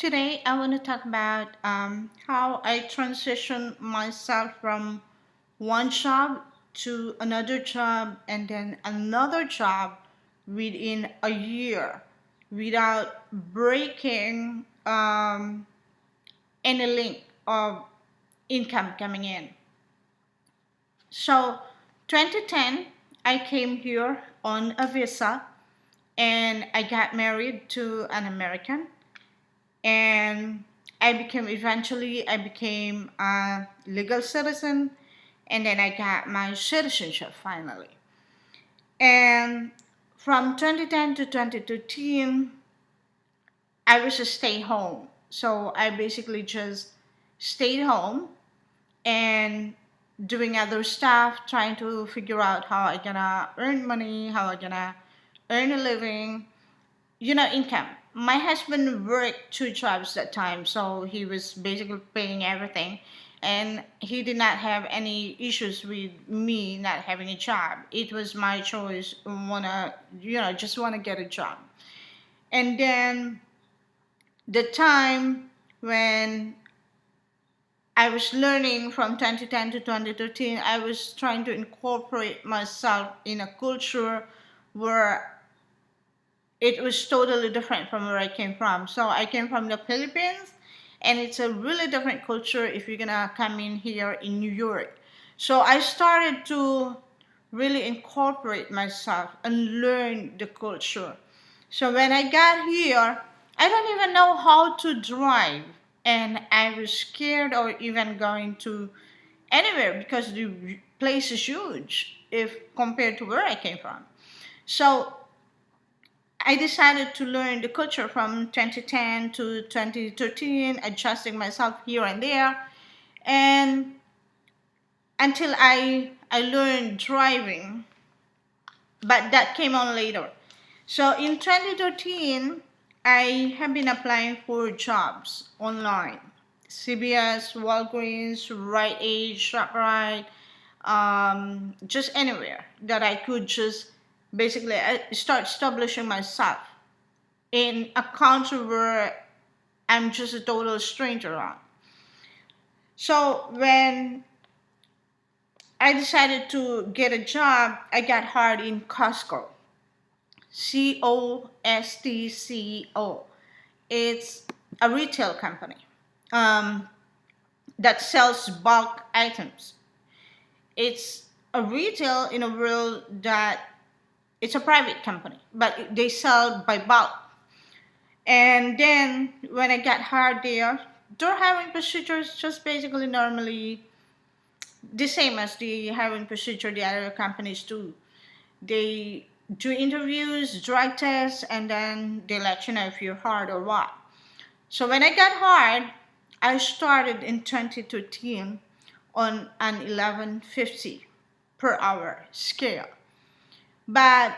Today, I want to talk about how I transitioned myself from one job to another job and then another job within a year without breaking any link of income coming in. So, 2010, I came here on a visa and I got married to an American, and I became a legal citizen, and then I got my citizenship finally. And from 2010 to 2013, I was a stay home. So I basically just stayed home and doing other stuff, trying to figure out how I gonna earn money, how I gonna earn a living, income. My husband worked two jobs that time, so he was basically paying everything, and he did not have any issues with me not having a job. It was my choice. Just wanna get a job. And then the time when I was learning from 2010 to 2013, I was trying to incorporate myself in a culture where it was totally different from where I came from. So I came from the Philippines, and it's a really different culture if you're gonna come in here in New York. So I started to really incorporate myself and learn the culture. So when I got here, I don't even know how to drive, and I was scared or even going to anywhere because the place is huge if compared to where I came from. So I decided to learn the culture from 2010 to 2013, adjusting myself here and there, and until I learned driving, but that came on later. So in 2013, I have been applying for jobs online. CBS, Walgreens, Rite Aid, ShopRite, just anywhere that I could just basically start establishing myself in a country where I'm just a total stranger on. So when I decided to get a job, I got hired in Costco. Costco. It's a retail company um, that sells bulk items. It's a retail in a world that it's a private company, but they sell by bulk. And then when I got hired there, their hiring procedures just basically normally the same as the hiring procedure the other companies do. They do interviews, drug tests, and then they let you know if you're hired or what. So when I got hired, I started in 2013 on an 11.50 per hour scale. But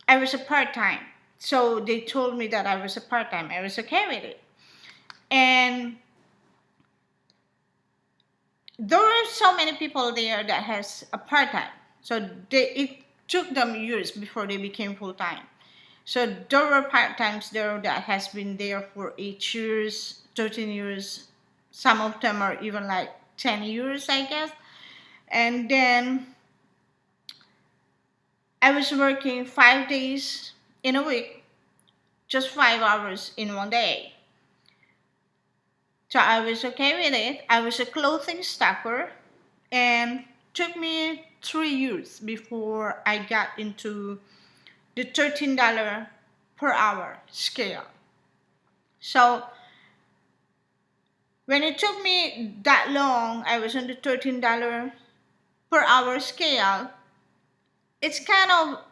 I was a part time. So they told me that I was a part time. I was okay with it. And there are so many people there that has a part time. So it took them years before they became full time. So there were part times there that has been there for 8 years, 13 years. Some of them are even like 10 years, I guess. And then I was working 5 days in a week, just 5 hours in one day. So I was okay with it. I was a clothing stuffer, and took me 3 years before I got into the $13 per hour scale. So when it took me that long, I was on the $13 per hour scale. It's kind of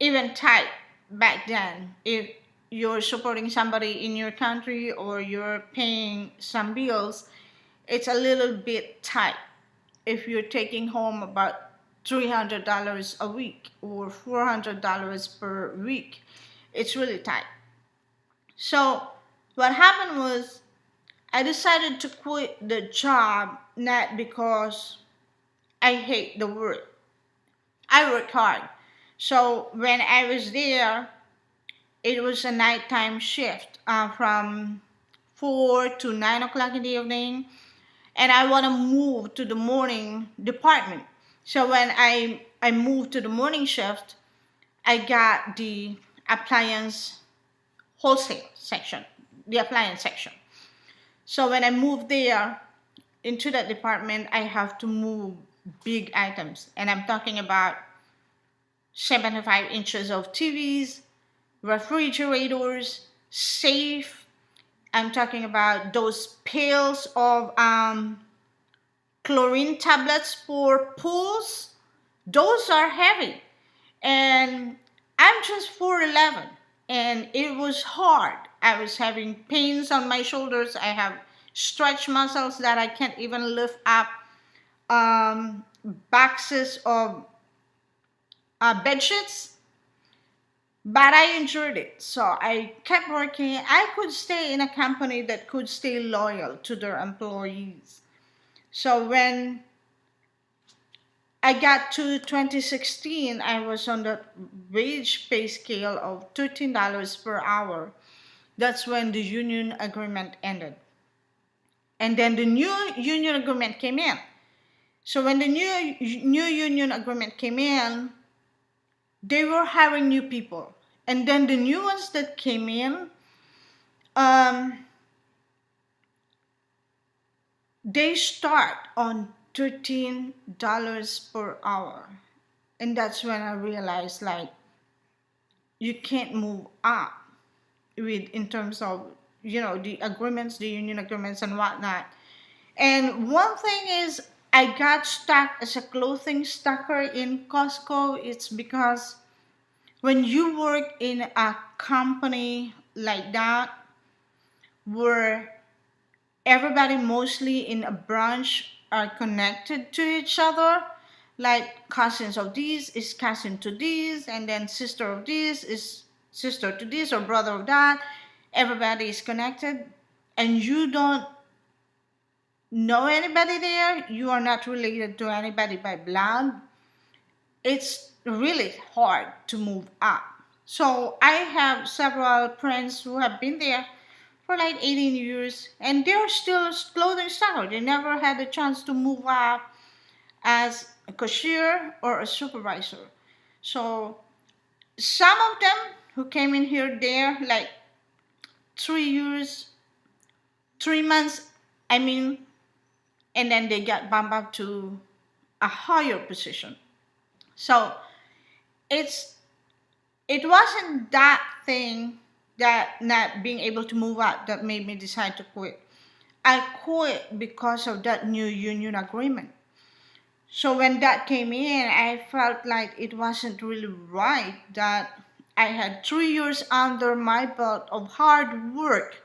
even tight back then if you're supporting somebody in your country or you're paying some bills. It's a little bit tight if you're taking home about $300 a week or $400 per week. It's really tight. So what happened was I decided to quit the job not because I hate the work. I work hard. So when I was there, it was a nighttime shift from 4 to 9 o'clock in the evening, and I want to move to the morning department. So when I moved to the morning shift, I got the appliance wholesale section, the appliance section. So when I moved there into that department, I have to move big items, and I'm talking about 75 inches of TVs, refrigerators, safe. I'm talking about those pills of chlorine tablets for pools. Those are heavy. And I'm just 4'11", and it was hard. I was having pains on my shoulders. I have stretch muscles that I can't even lift up um, boxes of bed sheets. But I enjoyed it. So I kept working. I could stay in a company that could stay loyal to their employees. So when I got to 2016, I was on the wage pay scale of $13 per hour. That's when the union agreement ended. And then the new union agreement came in. So when the new union agreement came in, they were hiring new people. And then the new ones that came in, um, they start on $13 per hour. And that's when I realized, like, you can't move up with in terms of the agreements, the union agreements and whatnot. And one thing is, I got stuck as a clothing stacker in Costco. It's because when you work in a company like that, where everybody mostly in a branch are connected to each other, like cousins of this is cousin to this, and then sister of this is sister to this, or brother of that. Everybody is connected, and you don't know anybody there. You are not related to anybody by blood. It's really hard to move up. So I have several friends who have been there for like 18 years, and they're still clothing style. They never had the chance to move up as a cashier or a supervisor. So some of them who came in here there like 3 years, 3 months, I mean, and then they got bumped up to a higher position. So it's it wasn't that thing, that not being able to move up, that made me decide to quit. I quit because of that new union agreement. So when that came in, I felt like it wasn't really right that I had 3 years under my belt of hard work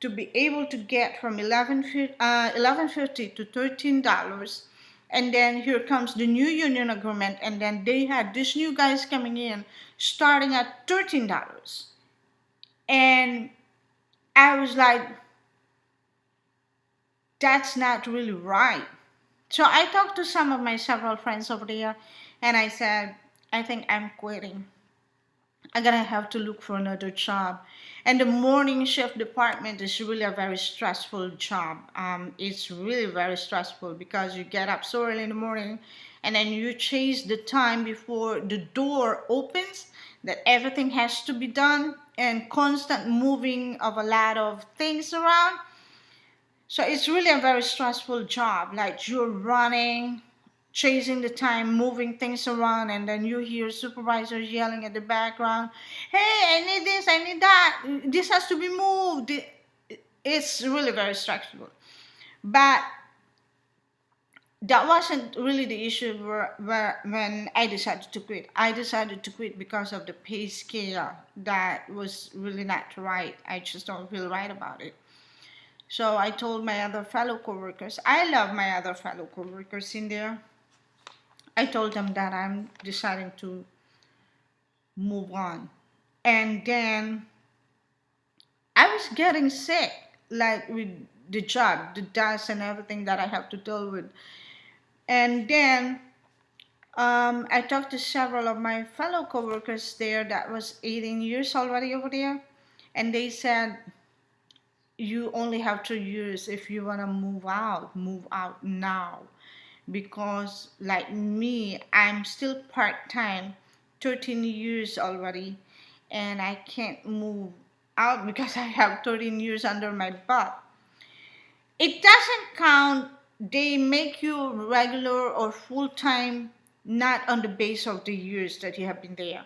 to be able to get from 11.50 to $13. And then here comes the new union agreement, and then they had these new guys coming in starting at $13. And I was like, that's not really right. So I talked to some of my several friends over there, and I said, I think I'm quitting. I'm gonna have to look for another job. And the morning shift department is really a very stressful job. It's really very stressful because you get up so early in the morning, and then you chase the time before the door opens, that everything has to be done, and constant moving of a lot of things around. So it's really a very stressful job. Like, you're running, chasing the time, moving things around, and then you hear supervisors yelling at the background, "Hey, I need this, I need that. This has to be moved." It's really very stressful. But that wasn't really the issue where when I decided to quit. I decided to quit because of the pay scale that was really not right. I just don't feel right about it. So I told my other fellow coworkers, I love my other fellow coworkers in there. I told them that I'm deciding to move on. And then I was getting sick, like with the job, the dust and everything that I have to deal with. And then I talked to several of my fellow coworkers there that was 18 years already over there. And they said, you only have 2 years if you want to move out now. Because, like me, I'm still part time, 13 years already, and I can't move out because I have 13 years under my belt. It doesn't count, they make you regular or full time, not on the base of the years that you have been there.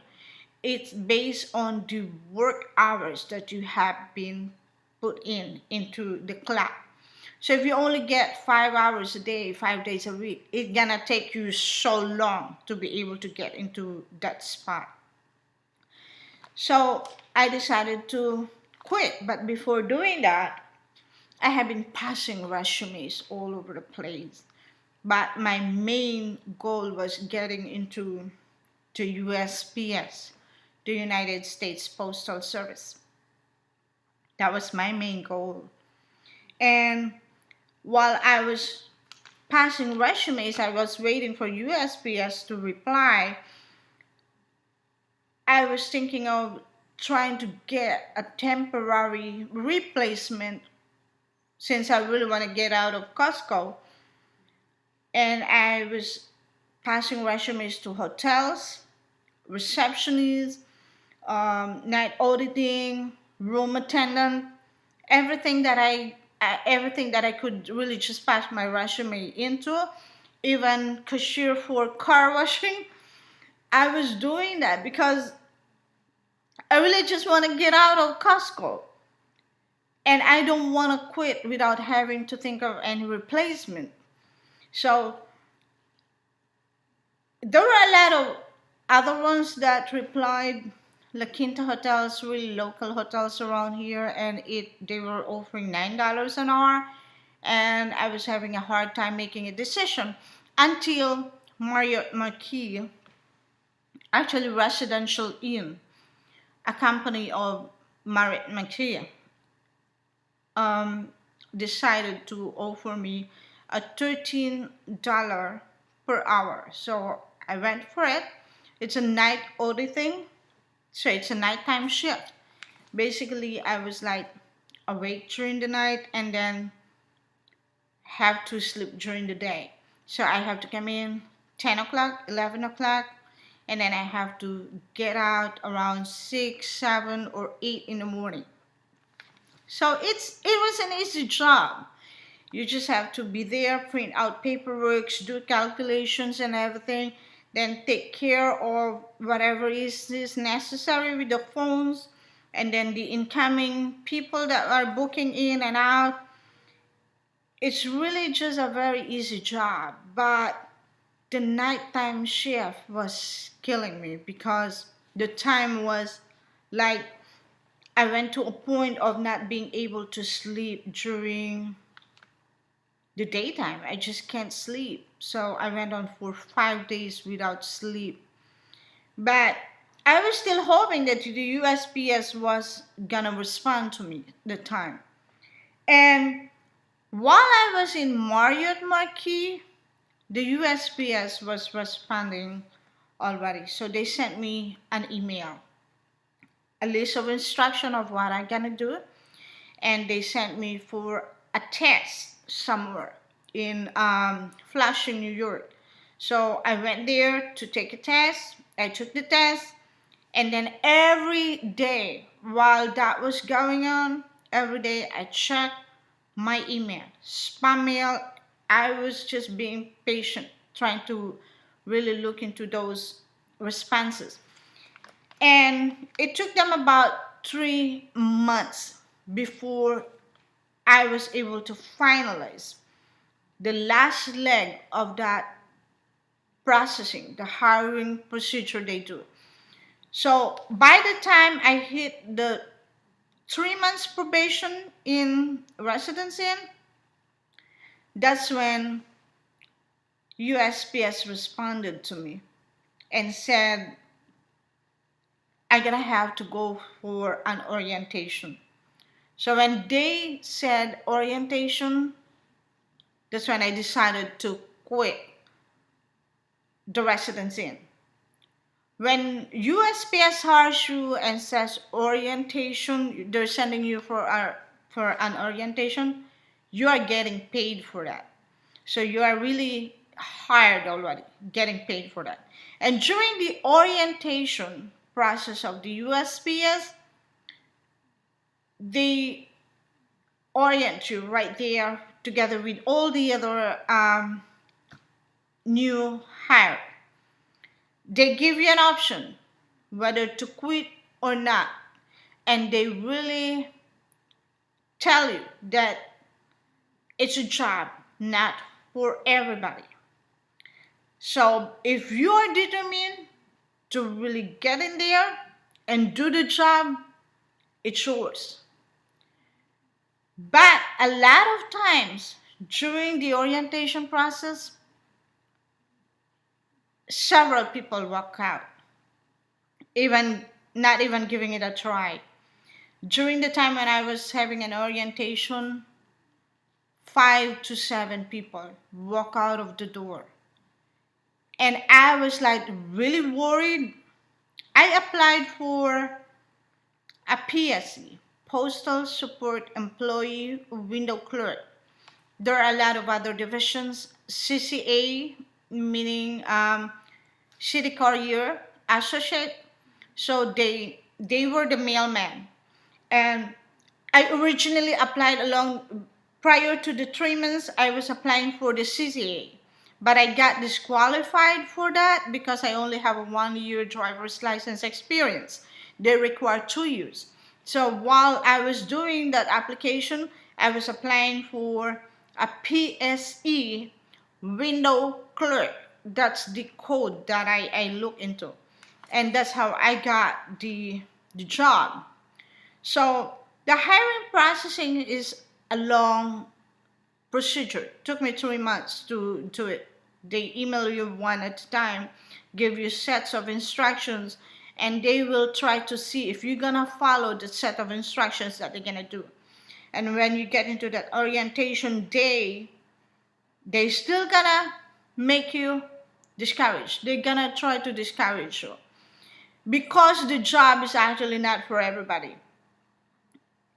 It's based on the work hours that you have been put into the clock. So if you only get 5 hours a day, 5 days a week, it's gonna take you so long to be able to get into that spot. So I decided to quit. But before doing that, I have been passing resumes all over the place. But my main goal was getting into the USPS, the United States Postal Service. That was my main goal. And while I was passing resumes, I was waiting for USPS to reply. I was thinking of trying to get a temporary replacement since I really want to get out of Costco. And I was passing resumes to hotels, receptionists, night auditing, room attendant, everything that I could really just pass my resume into, even cashier for car washing. I was doing that because I really just want to get out of Costco. And I don't want to quit without having to think of any replacement. So there were a lot of other ones that replied. La Quinta hotels, really local hotels around here, and they were offering $9 an hour, and I was having a hard time making a decision until Marriott Marquis, actually Residential Inn, a company of Marriott Marquis, um, decided to offer me a $13 per hour. So I went for it. It's a night auditing, so it's a nighttime shift. Basically, I was like awake during the night and then have to sleep during the day. So I have to come in 10 o'clock, 11 o'clock, and then I have to get out around 6, 7, or 8 in the morning. So it was an easy job. You just have to be there, print out paperwork, do calculations and everything, then take care of whatever is necessary with the phones, and then the incoming people that are booking in and out. It's really just a very easy job, but the nighttime shift was killing me because the time was like I went to a point of not being able to sleep during the daytime. I just can't sleep. So I went on for 5 days without sleep. But I was still hoping that the USPS was gonna respond to me the time. And while I was in Marriott Marquis, the USPS was responding already. So they sent me an email, a list of instruction of what I'm gonna do, and they sent me for a test somewhere in Flushing, New York. So I went there to take a test. I took the test, and then every day while that was going on, every day I checked my email, spam mail. I was just being patient, trying to really look into those responses. And it took them about 3 months before I was able to finalize the last leg of that processing, the hiring procedure they do. So by the time I hit the 3 months probation in residency, that's when USPS responded to me and said I'm gonna have to go for an orientation. So when they said orientation, that's when I decided to quit the residence inn. When USPS hires you and says orientation, they're sending you for an orientation, you are getting paid for that. So you are really hired already, getting paid for that. And during the orientation process of the USPS, they orient you right there together with all the other new hire. They give you an option whether to quit or not. And they really tell you that it's a job not for everybody. So if you are determined to really get in there and do the job, it's yours. But a lot of times during the orientation process, several people walk out, even not even giving it a try. During the time when I was having an orientation, 5 to 7 people walk out of the door. And I was like really worried. I applied for a PSE, Postal Support Employee Window Clerk. There are a lot of other divisions. CCA, meaning City Courier Associate. So they were the mailman. And I originally applied along prior to the 3 months. I was applying for the CCA, but I got disqualified for that because I only have a 1 year driver's license experience. They require 2 years. So while I was doing that application, I was applying for a PSE window clerk. That's the code that I look into. And that's how I got the job. So the hiring processing is a long procedure. It took me 3 months to do it. They email you one at a time, give you sets of instructions, and they will try to see if you're gonna follow the set of instructions that they're gonna do. And when you get into that orientation day, they still gonna make you discouraged. They're gonna try to discourage you because the job is actually not for everybody.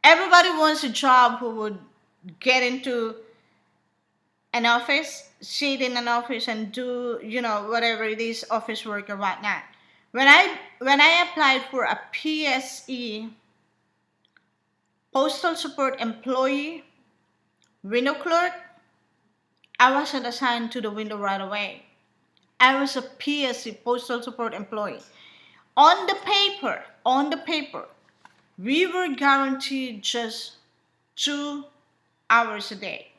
Everybody wants a job who would get into an office, sit in an office and do, whatever it is, office work or whatnot. When I applied for a PSE, Postal Support Employee window clerk, I wasn't assigned to the window right away. I was a PSE, Postal Support Employee. On the paper, we were guaranteed just 2 hours a day.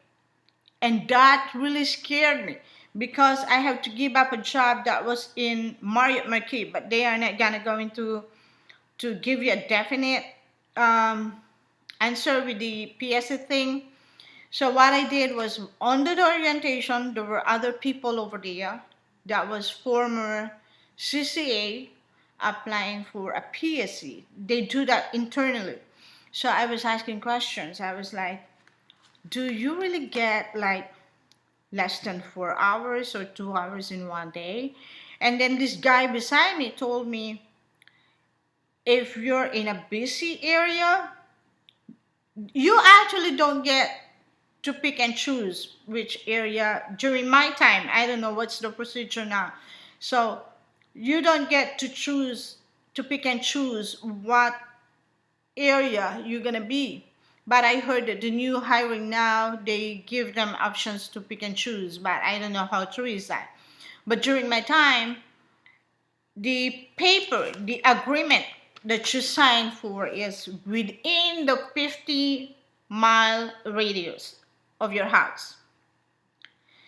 And that really scared me because I have to give up a job that was in Marriott Marquis, but they are not gonna going to give you a definite answer with the PSA thing. So what I did was under the orientation, there were other people over there that was former CCA applying for a PSC. They do that internally. So I was asking questions. I was like, do you really get like less than 4 hours or 2 hours in one day? And then this guy beside me told me, if you're in a busy area, you actually don't get to pick and choose which area. During my time, I don't know what's the procedure now. So you don't get to pick and choose what area you're gonna be. But I heard that the new hiring now, they give them options to pick and choose, but I don't know how true is that. But during my time, the paper, the agreement that you sign for is within the 50-mile radius of your house.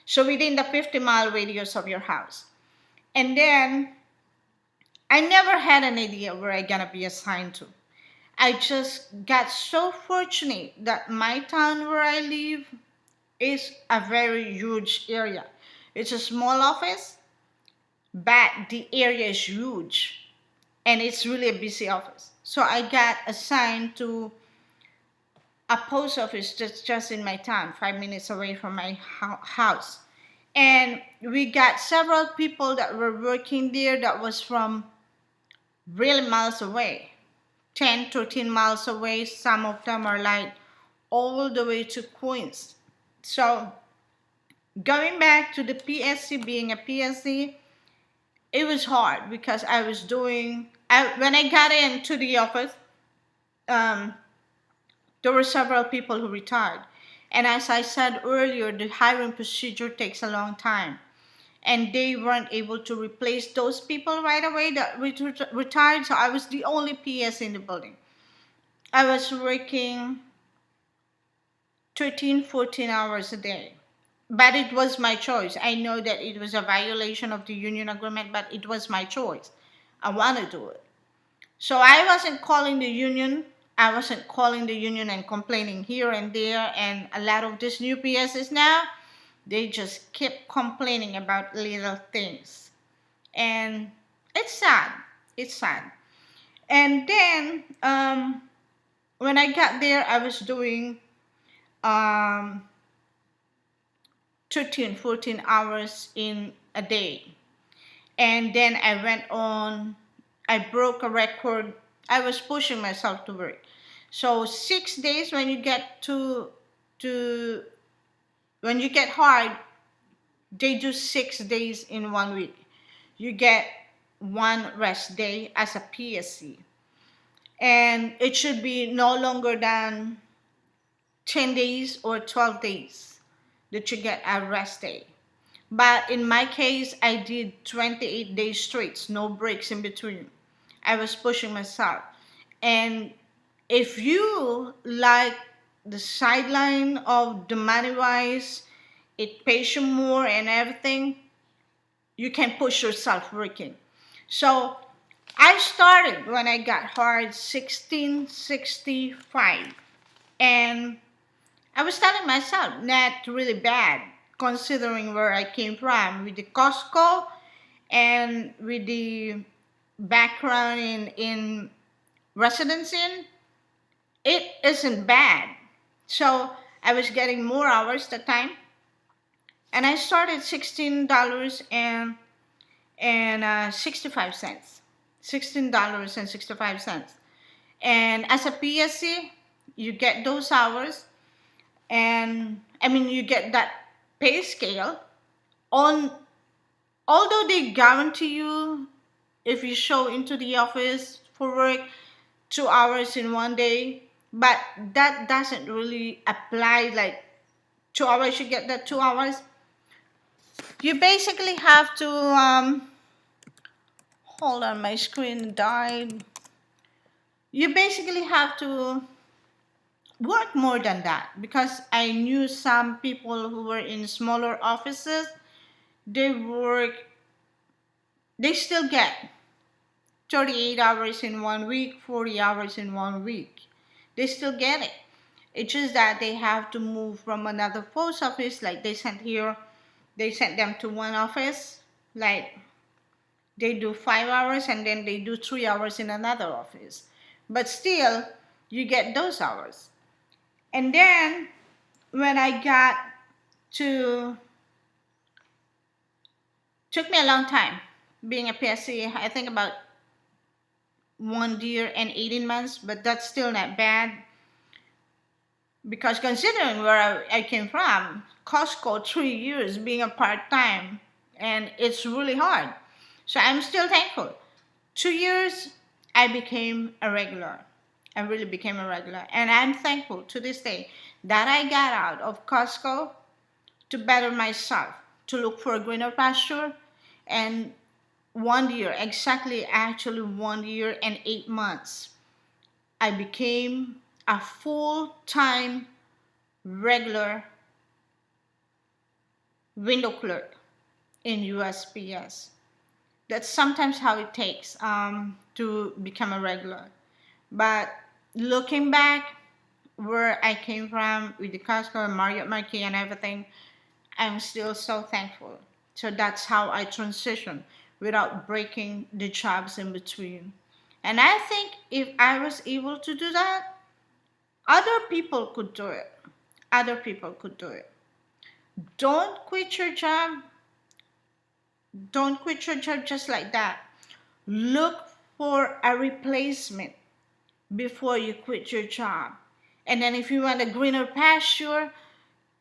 So within the 50-mile radius of your house. And then I never had an idea where I'm gonna be assigned to. I just got so fortunate that my town where I live is a very huge area. It's a small office, but the area is huge and it's really a busy office. So I got assigned to a post office that's just in my town, 5 minutes away from my house. And we got several people that were working there that was from really miles away, 10, 13 miles away. Some of them are like all the way to Queens. So going back to the PSC, being a PSC, it was hard because when I got into the office, um, there were several people who retired. And as I said earlier, the hiring procedure takes a long time. And they weren't able to replace those people right away that retired. So I was the only PS in the building. I was working 13, 14 hours a day. But it was my choice. I know that it was a violation of the union agreement, but it was my choice. I want to do it. So I wasn't calling the union. I wasn't calling the union and complaining here and there. And a lot of these new PSs now, they just keep complaining about little things. And it's sad. It's sad. And then when I got there, I was doing um, 13, 14 hours in a day. And then I broke a record. I was pushing myself to work. So 6 days when you to when you get hard, they do 6 days in 1 week. You get one rest day as a PSC. And it should be no longer than 10 days or 12 days that you get a rest day. But in my case, I did 28 days straight, no breaks in between. I was pushing myself. And if you like the sideline of the money wise, it pays you more and everything, you can push yourself working. So I started when I got hard 1665. And I was telling myself, not really bad, considering where I came from with the Costco and with the background in residence in, it isn't bad. So I was getting more hours that time, and I started $16 and 65 cents, $16.65, and as a PSC, you get those hours, and I mean you get that pay scale on. Although they guarantee you, if you show into the office for work, 2 hours in one day, but that doesn't really apply. Like 2 hours, you get that 2 hours. You basically have to hold on, my screen died. You basically have to work more than that, because I knew some people who were in smaller offices. They work, they still get 38 hours in 1 week, 40 hours in 1 week. They still get it. It's just that they have to move from another post office, like they sent them to one office, like they do 5 hours and then they do 3 hours in another office. But still, you get those hours. And then when I got to, took me a long time being a PSC, I think about 1 year and 18 months, but that's still not bad, because considering where I came from, Costco, 3 years being a part-time, and it's really hard. So I'm still thankful. 2 years, I became a regular. I really became a regular. And I'm thankful to this day that I got out of Costco to better myself, to look for a greener pasture. And 1 year, exactly actually 1 year and 8 months, I became a full-time regular window clerk in USPS. That's sometimes how it takes to become a regular. But looking back, where I came from with the Costco and Marriott Marquis and everything, I'm still so thankful. So that's how I transitioned without breaking the jobs in between. And I think if I was able to do that, other people could do it. Other people could do it. Don't quit your job. Don't quit your job just like that. Look for a replacement before you quit your job. And then if you want a greener pasture,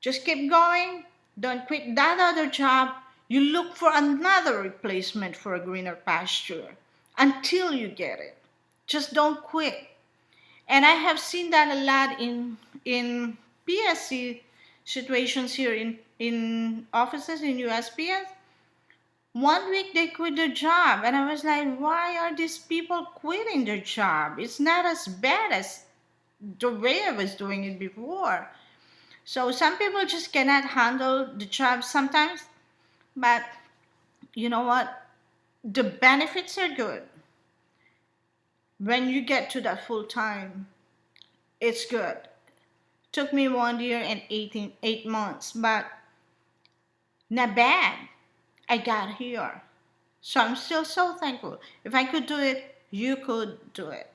just keep going. Don't quit that other job. You look for another replacement for a greener pasture until you get it. Just don't quit. And I have seen that a lot in PSC situations here in offices in USPS. One week they quit their job, and I was like, why are these people quitting their job? It's not as bad as the way I was doing it before. So some people just cannot handle the job sometimes, but you know what? The benefits are good. When you get to that full time, it's good. Took me 1 year and 8 months, but not bad. I got here. So I'm still so thankful. If I could do it, you could do it.